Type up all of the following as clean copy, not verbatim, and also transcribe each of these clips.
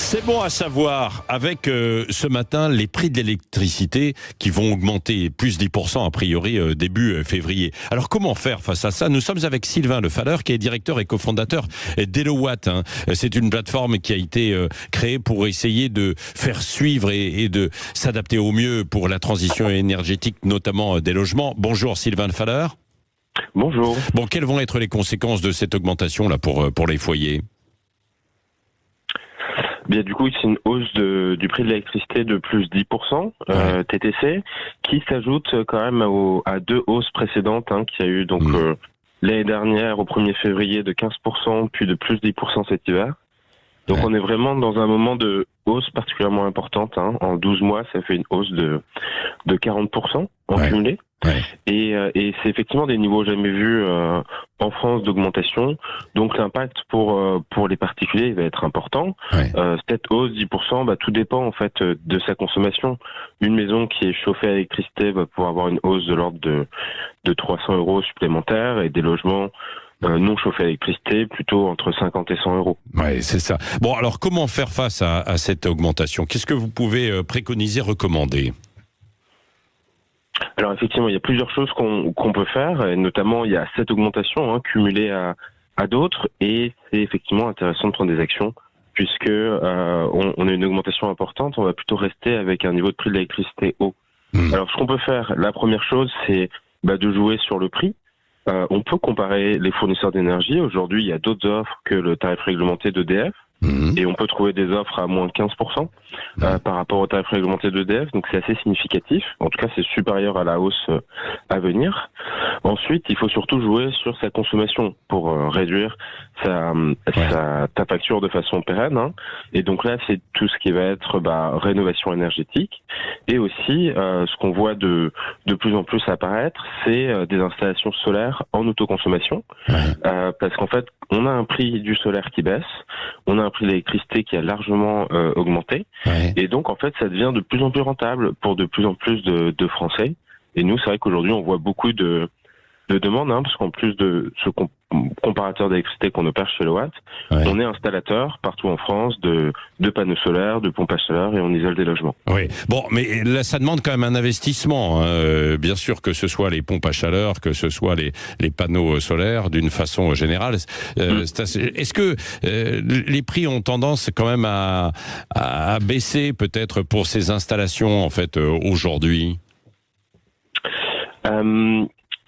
C'est bon à savoir, avec ce matin les prix de l'électricité qui vont augmenter plus 10% a priori début février. Alors comment faire face à ça? Nous sommes avec Sylvain Lefaleur qui est directeur et cofondateur d'Hellowatt. C'est une plateforme qui a été créée pour essayer de faire suivre et de s'adapter au mieux pour la transition énergétique, notamment des logements. Bonjour Sylvain Lefaleur. Bonjour. Bon, quelles vont être les conséquences de cette augmentation là pour les foyers? Bien, du coup, c'est une hausse du prix de l'électricité de plus 10% TTC, qui s'ajoute quand même à deux hausses précédentes qu'il y a eu donc l'année dernière au 1er février de 15%, puis de plus 10% cet hiver. Donc on est vraiment dans un moment de hausse particulièrement importante. En 12 mois, ça fait une hausse de 40% en cumulé. Et c'est effectivement des niveaux jamais vus en France d'augmentation. Donc l'impact pour les particuliers il va être important. Cette hausse 10%, tout dépend en fait de sa consommation. Une maison qui est chauffée à l'électricité va pouvoir avoir une hausse de l'ordre de 300 € supplémentaires, et des logements non chauffés à l'électricité plutôt entre 50 et 100 €. Ouais, c'est ça. Bon, alors comment faire face à cette augmentation? Qu'est-ce que vous pouvez préconiser, recommander? Alors effectivement, il y a plusieurs choses qu'on peut faire, et notamment il y a cette augmentation cumulée à d'autres, et c'est effectivement intéressant de prendre des actions puisque on a une augmentation importante. On va plutôt rester avec un niveau de prix de l'électricité haut. Alors ce qu'on peut faire, la première chose, c'est de jouer sur le prix. On peut comparer les fournisseurs d'énergie. Aujourd'hui, il y a d'autres offres que le tarif réglementé d'EDF. Et on peut trouver des offres à moins de 15% par rapport au tarif réglementé d'EDF, donc c'est assez significatif. En tout cas, c'est supérieur à la hausse à venir. Ensuite, il faut surtout jouer sur sa consommation pour réduire ta facture de façon pérenne. Et donc là, c'est tout ce qui va être rénovation énergétique. Et aussi, ce qu'on voit de plus en plus apparaître, c'est des installations solaires en autoconsommation. Parce qu'en fait, on a un prix du solaire qui baisse, on a un prix de l'électricité qui a largement augmenté, et donc en fait ça devient de plus en plus rentable pour de plus en plus de Français. Et nous, c'est vrai qu'aujourd'hui on voit beaucoup de demandes, parce qu'en plus de ce comparateur d'électricité qu'on opère chez Hellowatt, on est installateur partout en France de panneaux solaires, de pompes à chaleur, et on isole des logements. Oui, bon, mais là ça demande quand même un investissement, bien sûr, que ce soit les pompes à chaleur, que ce soit les panneaux solaires, d'une façon générale. Est-ce que les prix ont tendance quand même à baisser peut-être pour ces installations en fait aujourd'hui?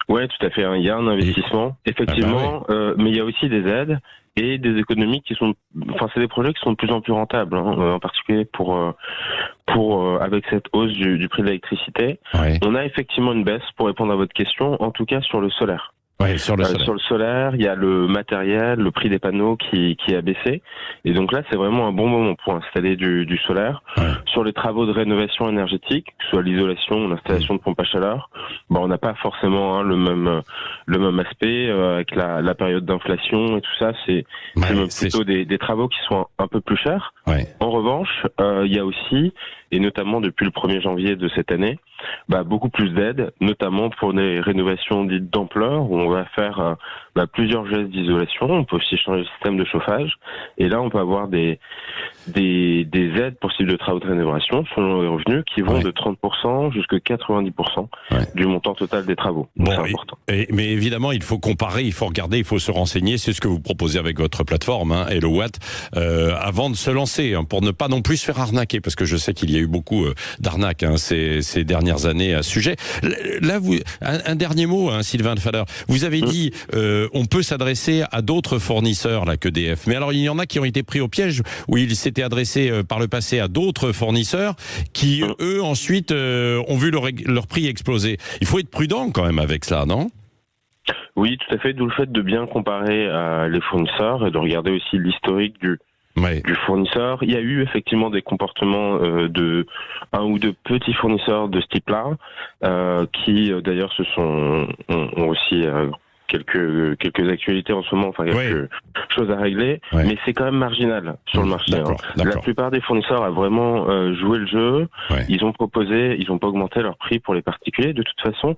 Ouais, tout à fait. Il y a un investissement, effectivement, mais il y a aussi des aides et des économies qui sont, c'est des projets qui sont de plus en plus rentables, en particulier pour avec cette hausse du prix de l'électricité. On a effectivement une baisse, pour répondre à votre question, en tout cas sur le solaire. Sur le solaire, il y a le matériel, le prix des panneaux qui a baissé. Et donc là, c'est vraiment un bon moment pour installer du solaire. Sur les travaux de rénovation énergétique, que ce soit l'isolation ou l'installation de pompes à chaleur, on n'a pas forcément le même aspect avec la période d'inflation et tout ça. C'est plutôt des travaux qui sont un peu plus chers. En revanche, il y a aussi, et notamment depuis le 1er janvier de cette année, beaucoup plus d'aides, notamment pour des rénovations dites d'ampleur, où on va faire plusieurs gestes d'isolation. On peut aussi changer le système de chauffage. Et là, on peut avoir des aides pour ce type de travaux de rénovation selon les revenus qui vont de 30% jusqu'à 90% du montant total des travaux. Donc c'est important. Mais évidemment, il faut comparer, il faut regarder, il faut se renseigner. C'est ce que vous proposez avec votre plateforme, Hellowatt, avant de se lancer, pour ne pas non plus se faire arnaquer, parce que je sais qu'il y a eu beaucoup d'arnaques ces dernières années à ce sujet. Là, un dernier mot, Sylvain Lefaleur. Vous avez dit, on peut s'adresser à d'autres fournisseurs là qu'EDF. Mais alors, il y en a qui ont été pris au piège, où ils s'étaient adressés par le passé à d'autres fournisseurs qui, eux, ensuite, ont vu leur prix exploser. Il faut être prudent quand même avec cela, non ? Oui, tout à fait. D'où le fait de bien comparer les fournisseurs et de regarder aussi l'historique du fournisseur. Il y a eu effectivement des comportements de un ou deux petits fournisseurs de ce type-là, qui d'ailleurs ont aussi quelques actualités en ce moment, quelques choses à régler, mais c'est quand même marginal sur le marché. La plupart des fournisseurs a vraiment joué le jeu. Ils ont proposé, ils n'ont pas augmenté leur prix pour les particuliers. De toute façon,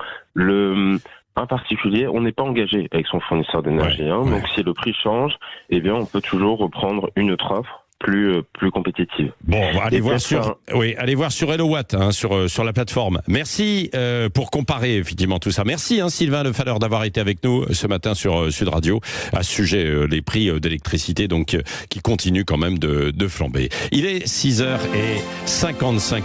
un particulier, on n'est pas engagé avec son fournisseur d'énergie. Donc si le prix change, on peut toujours reprendre une autre offre plus compétitive. Bon, allez Et voir peut-être allez voir sur HelloWatt, sur la plateforme. Merci pour comparer effectivement tout ça. Merci Sylvain Lefaleur d'avoir été avec nous ce matin sur Sud Radio à ce sujet les prix d'électricité donc qui continuent quand même de flamber. Il est 6h55.